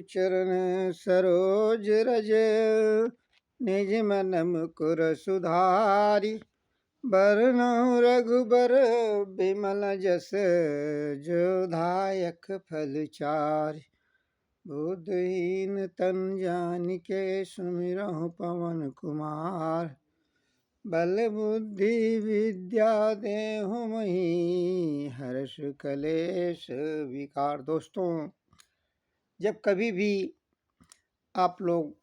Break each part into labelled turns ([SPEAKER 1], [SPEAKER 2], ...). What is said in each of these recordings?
[SPEAKER 1] चरण सरोज रज, निज मन मुकुर सुधारि। बरनउँ रघुबर बिमल जस, जो दायक फल चारि। बुद्धिहीन तन जानिके, सुमिरहुँ पवन कुमार। बल बुद्धि विद्या देहु मोहि, हर्ष कलेश विकार। दोस्तों, जब कभी भी आप लोग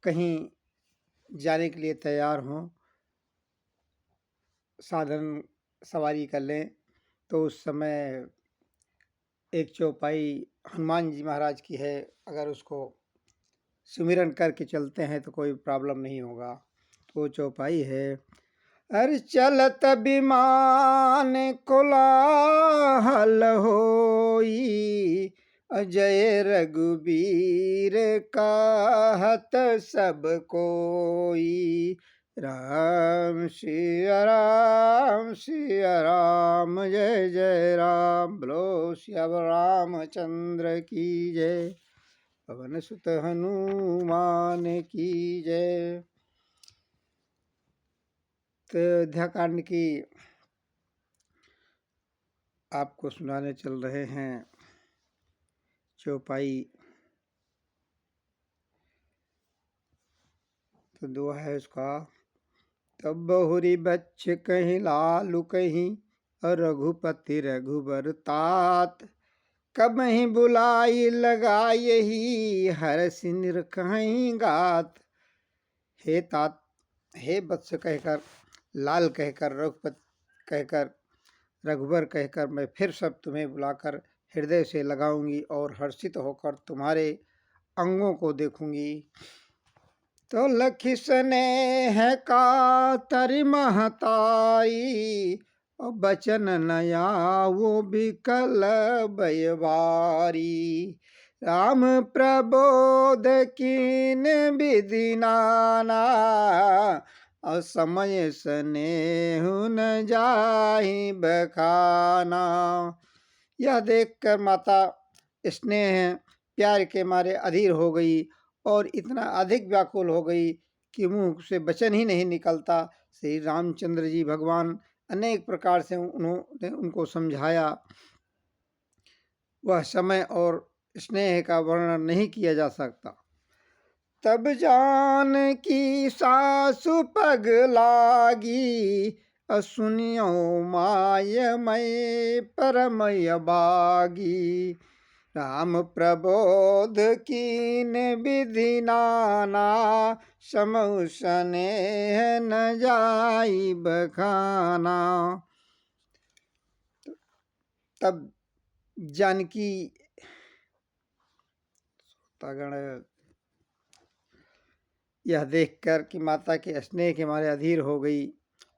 [SPEAKER 1] कहीं जाने के लिए तैयार हों, साधन सवारी कर लें, तो उस समय एक चौपाई हनुमान जी महाराज की है। अगर उसको सुमिरन करके चलते हैं तो कोई प्रॉब्लम नहीं होगा। तो चौपाई है, अरे चलत विमान कोलाहल होई, अजय रघुबीर कहत सब कोई। राम सिया राम सिया राम, जय जय राम। बोलो सियावर रामचंद्र की जय, पवन सुत हनुमान की जय। तो अयोध्याकांड की आपको सुनाने चल रहे हैं चौपाई। तो दुआ है उसका, तब बहुरी बच्च कहीं लालू कहीं, और रघुपति रघुबर तात। कबहि बुलाई लगाई ही, हर सिर कहीं गात। हे तात, हे वत्स कहकर, लाल कहकर, रघुपति कहकर, रघुबर कहकर मैं फिर सब तुम्हें बुलाकर हृदय से लगाऊंगी और हर्षित होकर तुम्हारे अंगों को देखूंगी। तो लखि स्नेह का तरि महताई, और बचन नया वो बिकल बयवारी। राम प्रबोध कीन विधि नाना, और समय स्नेह न जाहि बखाना। यह देखकर माता स्नेह प्यार के मारे अधीर हो गई और इतना अधिक व्याकुल हो गई कि मुंह से वचन ही नहीं निकलता। श्री रामचंद्र जी भगवान अनेक प्रकार से उन्होंने उनको समझाया। वह समय और स्नेह का वर्णन नहीं किया जा सकता। तब जानकी सासु पग लागी, सुनियो माय मय परमय बागी। राम प्रबोध कीन विधि नाना, समउ स्नेह न जाई बखाना। तब जानकी यह देखकर कि माता के स्नेह के मारे अधीर हो गई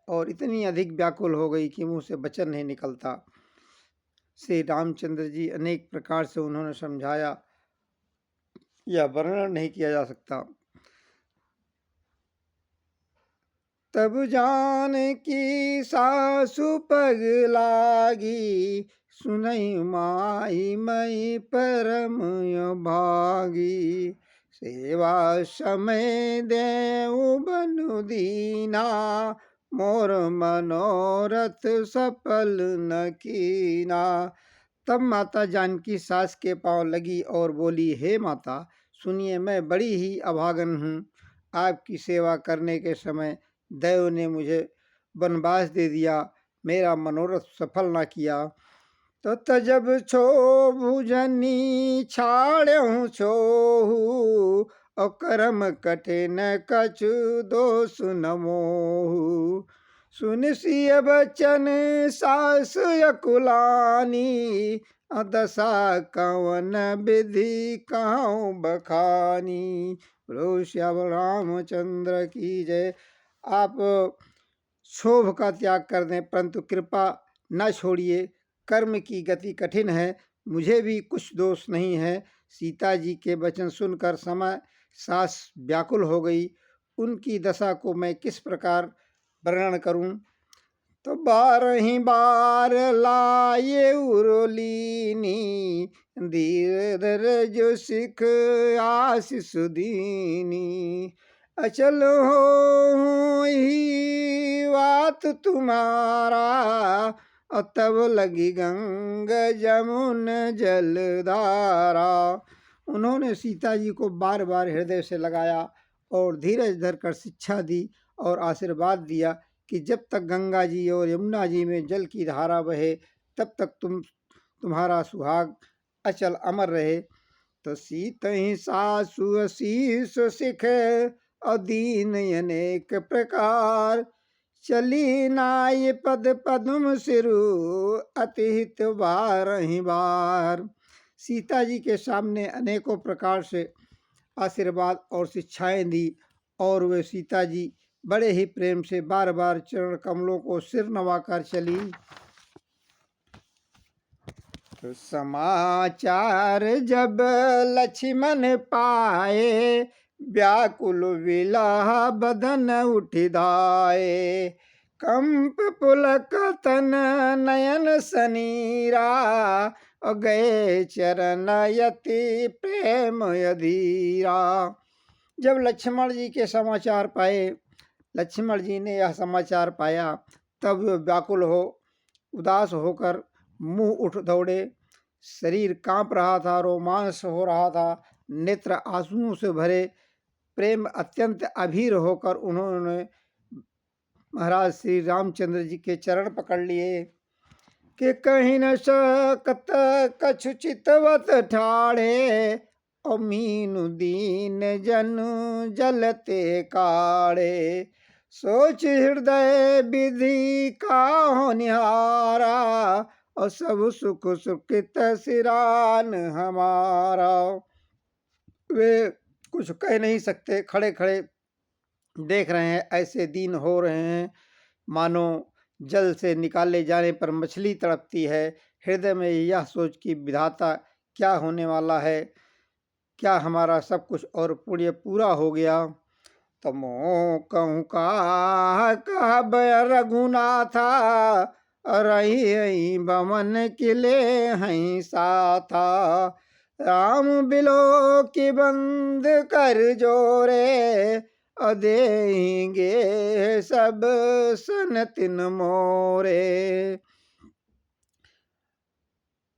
[SPEAKER 1] और इतनी अधिक व्याकुल हो गई कि मुंह से वचन नहीं निकलता। श्री रामचंद्र जी अनेक प्रकार से उन्होंने समझाया, यह वर्णन नहीं किया जा सकता। तब जानकी सासु पग लागी, सुनई माई मई परम भागी। सेवा समय देऊ बनु दीना, मोर मनोरथ सफल न कीना। तब माता जानकी सास के पांव लगी और बोली, हे माता सुनिए, मैं बड़ी ही अभागन हूँ। आपकी सेवा करने के समय दैव ने मुझे वनवास दे दिया, मेरा मनोरथ सफल ना किया। तो तजब छो भुजनी छाड़हूँ छोहू, और कर्म कठिन कछु दोष न मोहू। सुन सिय बचन सास अकुलानी, दशा कवन विधि कहूँ बखानी। बोलो श्याम रामचंद्र की जय। आप क्षोभ का त्याग कर दें, परंतु कृपा न छोड़िए। कर्म की गति कठिन है, मुझे भी कुछ दोष नहीं है। सीता जी के वचन सुनकर समय सास व्याकुल हो गई। उनकी दशा को मैं किस प्रकार वर्णन करूं। तो 12 बार लाए उरोलीनी, धीर जो सिख आशीष दीनी। अचल हो ही बात तुम्हारा, और तब लगी गंग जमुन जलधारा। उन्होंने सीता जी को बार बार हृदय से लगाया और धीरज धरकर शिक्षा दी और आशीर्वाद दिया कि जब तक गंगा जी और यमुना जी में जल की धारा बहे तब तक तुम्हारा सुहाग अचल अमर रहे। तो सीत ही सासु असीस सिख अदीन अनेक प्रकार, चली नाय पद पद्म सिरु अतिहित बारहि बार। सीता जी के सामने अनेकों प्रकार से आशीर्वाद और शिक्षाएं दी और वे सीता जी बड़े ही प्रेम से बार बार चरण कमलों को सिर नवाकर चली। तो समाचार जब लक्ष्मण पाए, व्याकुल विलाह बदन उठिधाए। कंप पुलक तन नयन सनीरा, गए चरण यति प्रेम अधीरा। जब लक्ष्मण जी के समाचार पाए, लक्ष्मण जी ने यह समाचार पाया, तब वे व्याकुल हो उदास होकर मुंह उठ दौड़े। शरीर कांप रहा था, रोमांस हो रहा था, नेत्र आंसुओं से भरे। प्रेम अत्यंत अभीर होकर उन्होंने महाराज श्री रामचंद्र जी के चरण पकड़ लिए कि कहीं न सकत कछु चितवत ठाड़े, और मीनु दीन जनु जलते काढ़े। सोच हृदय विधि का होनिहारा, और सब सुख सुखित सिरान हमारा। वे कुछ कह नहीं सकते, खड़े खड़े देख रहे हैं, ऐसे दीन हो रहे हैं मानो जल से निकाले जाने पर मछली तड़पती है। हृदय में यह सोच कि विधाता क्या होने वाला है, क्या हमारा सब कुछ और पुण्य पूरा हो गया। तमो कहूँ का रघुनाथा, रही बमन किले हैं साथा। राम बिलो की बंद कर जोरे, देंगे सब सन तिन मोरे।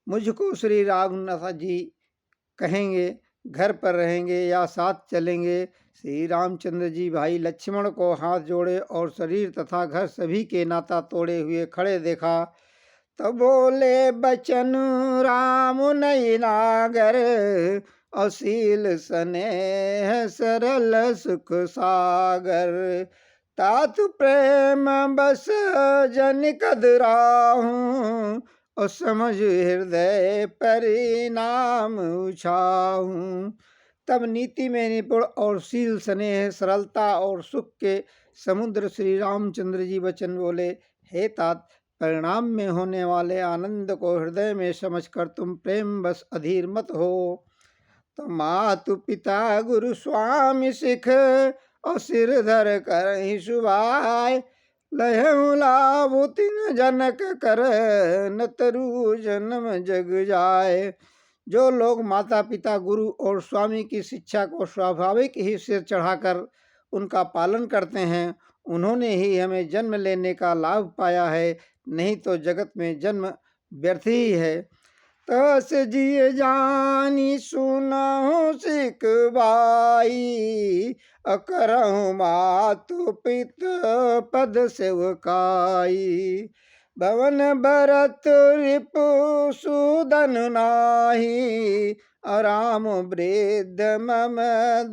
[SPEAKER 1] मुझको श्री रामनाथ जी कहेंगे घर पर रहेंगे या साथ चलेंगे। श्री रामचंद्र जी भाई लक्ष्मण को हाथ जोड़े और शरीर तथा घर सभी के नाता तोड़े हुए खड़े देखा। तो बोले बचन राम नहीं नागर, असील स्नेह सरल सुख सागर। तातु प्रेम बस जन कदराहूँ, और समझ हृदय परिणाम उछाऊँ। तब नीति में निपुण और शील स्नेह सरलता और सुख के समुद्र श्री रामचंद्र जी वचन बोले, हे तात, परिणाम में होने वाले आनंद को हृदय में समझकर तुम प्रेम बस अधीर मत हो। तो मातु पिता गुरु स्वामी सिख, और सिर धर कर ही सुभाय। लहु लाभु तिन जनक कर, न तरु जन्म जग जाए। जो लोग माता पिता गुरु और स्वामी की शिक्षा को स्वाभाविक ही सिर चढ़ाकर उनका पालन करते हैं, उन्होंने ही हमें जन्म लेने का लाभ पाया है, नहीं तो जगत में जन्म व्यर्थ ही है। तस जिय जानी सुनहु सिख भाई, करहु मातु पित पद सेवकाई। भवन भरत रिपु सुदन नाही, राम वृद्ध मम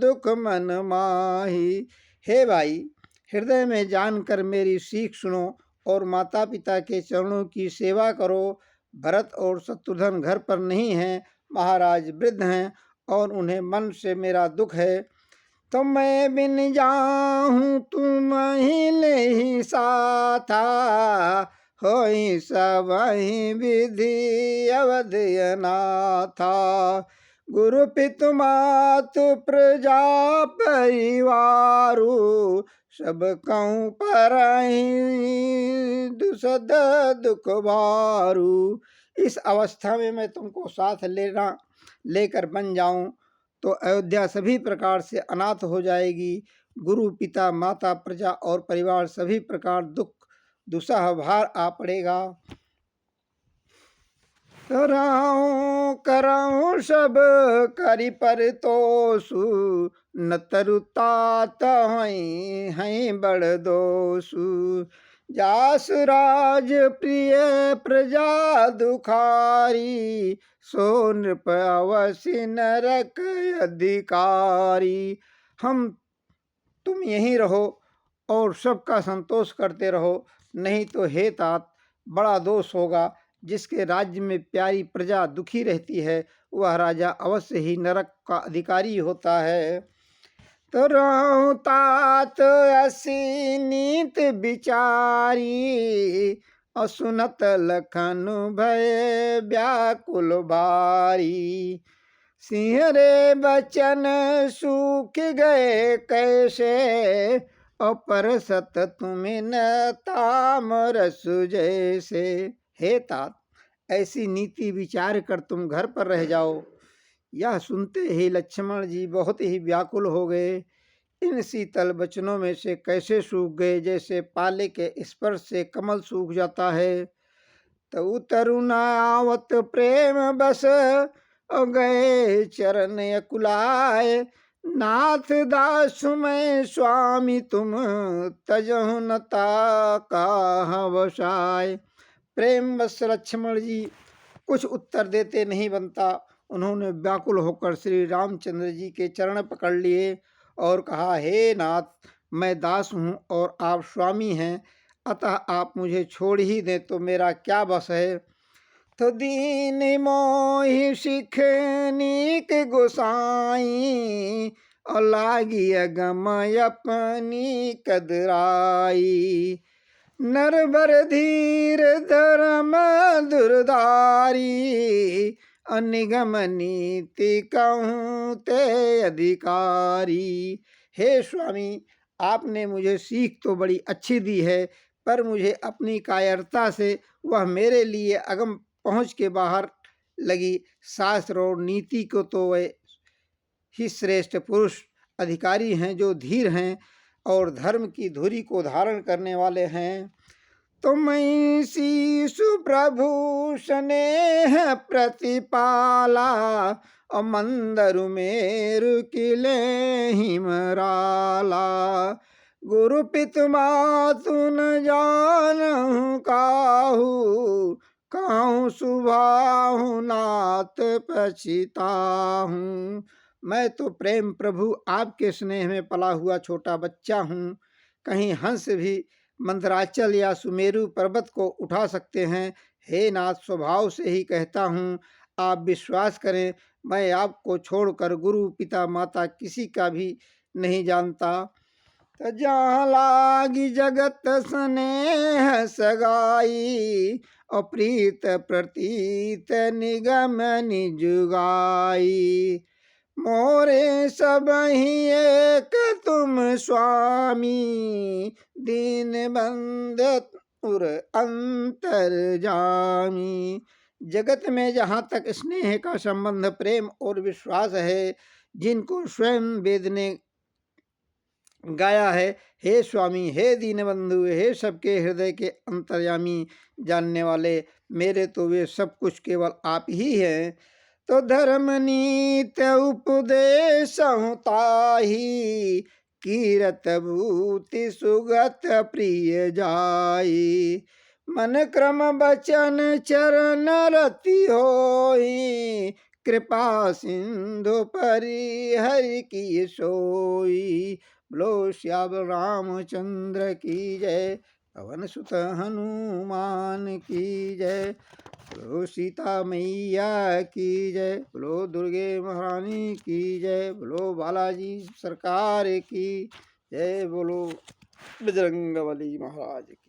[SPEAKER 1] दुख मन माही। हे भाई, हृदय में जानकर मेरी सीख सुनो और माता पिता के चरणों की सेवा करो। भरत और शत्रुघ्न घर पर नहीं हैं, महाराज वृद्ध हैं और उन्हें मन से मेरा दुख है। तो मैं बिन जाऊं तुम ही ले ही साथा, होई सब ही विधि अवध अनाथा। गुरु पितु मातु प्रजा परिवारु, सब कहूँ पर दुसद दुख बारू। इस अवस्था में मैं तुमको साथ लेकर बन जाऊं तो अयोध्या सभी प्रकार से अनाथ हो जाएगी। गुरु, पिता, माता, प्रजा और परिवार सभी प्रकार दुख दुसह भार आ पड़ेगा। कराऊं सब करी पर तोसु, न तरुतात हैं बड़ दोसु। जास राज प्रिय प्रजा दुखारी, सो नृप अवश्य नरक अधिकारी। तुम यहीं रहो और सबका संतोष करते रहो, नहीं तो हे तात बड़ा दोष होगा। जिसके राज्य में प्यारी प्रजा दुखी रहती है, वह राजा अवश्य ही नरक का अधिकारी होता है। तो रहूं तात असी नीत विचारी, असुनत लखन भय व्याकुल भारी। सिंह रे बचन सूख गए कैसे, अपरसत तुम्हें न तामरस जैसे। हे तात, ऐसी नीति विचार कर तुम घर पर रह जाओ। यह सुनते ही लक्ष्मण जी बहुत ही व्याकुल हो गए। इन शीतल वचनों में से कैसे सूख गए, जैसे पाले के स्पर्श से कमल सूख जाता है। तो तरुण आवत प्रेम बस, गए चरण अकुलाए। नाथ दास मैं स्वामी तुम, तजहु न ताका वसाय। प्रेम बस लक्ष्मण जी कुछ उत्तर देते नहीं बनता। उन्होंने व्याकुल होकर श्री रामचंद्र जी के चरण पकड़ लिए और कहा, हे नाथ, मैं दास हूँ और आप स्वामी हैं, अतः आप मुझे छोड़ ही दें तो मेरा क्या बस है। तो दीन मोहि सिख नीक गोसाई, और लागी अगम अपनी कदराई। नरबर धीर धर्म दुर्धारी, अनिगम नीति कहूँ ते अधिकारी। हे स्वामी, आपने मुझे सीख तो बड़ी अच्छी दी है, पर मुझे अपनी कायरता से वह मेरे लिए अगम पहुँच के बाहर लगी। शास्त्र और नीति को तो वे ही श्रेष्ठ पुरुष अधिकारी हैं जो धीर हैं और धर्म की धुरी को धारण करने वाले हैं। तुम शीशु प्रभु स्नेह प्रतिपाला, और मंदरु मेरु किले हिमराला। गुरु पितु मातु न जानहु काहू, काहू सुभाहु नाथ पछिताहूँ। मैं तो प्रेम प्रभु आपके स्नेह में पला हुआ छोटा बच्चा हूँ। कहीं हंस भी मंदराचल या सुमेरु पर्वत को उठा सकते हैं। हे नाथ, स्वभाव से ही कहता हूँ, आप विश्वास करें, मैं आपको छोड़कर गुरु, पिता, माता किसी का भी नहीं जानता। तो जहाँ लागी जगत स्नेह सगाई, अप्रीत प्रतीत निगम निजुगाई। मोरे सब ही एक तुम स्वामी, दीन बंद उर अंतर जामी। जगत में जहाँ तक स्नेह का संबंध प्रेम और विश्वास है, जिनको स्वयं वेद ने गाया है, हे स्वामी, हे दीनबंधु, हे सबके हृदय के अंतर्यामी, जानने वाले, मेरे तो वे सब कुछ केवल आप ही हैं। तो धर्म नीत उपदेश ताही, कीरत भूति सुगत प्रिय जाई। मन क्रम बचन चरण रति होई, कृपा सिंधु परि हरि की सोई। बोलो श्याम रामचंद्र की जय, पवन सुत हनुमान की जय। बोलो सीता मैया की जय, बोलो दुर्गे महारानी की जय, बोलो बालाजी सरकार की जय, बोलो बजरंगबली महाराज की।